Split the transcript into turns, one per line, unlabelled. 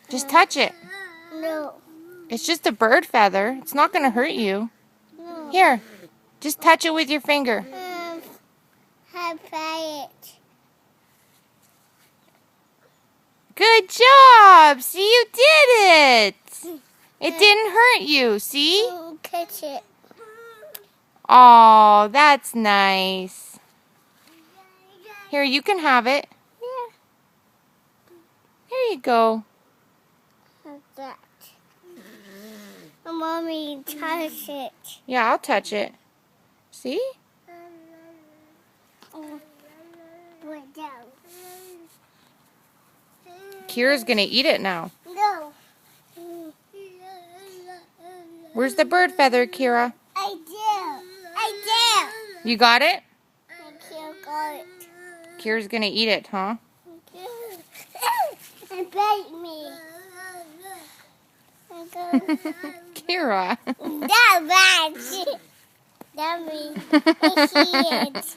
Just touch it.
No.
It's just a bird feather. It's not going to hurt you.
No.
Here, just touch it with your finger.
I play it.
Good job! See, you did it! It didn't hurt you, see?
Catch it.
Oh, that's nice. Here, you can have it.
Yeah.
Here you go.
Like that. Mommy, touch it.
Yeah, I'll touch it. See?
Put down.
Kyra's gonna eat it now.
No.
Where's the bird feather, Kyra?
I do.
You got it?
I can't got it.
Kyra's gonna eat it, huh?
It bite me.
Kyra.
That bad. That me. I see it.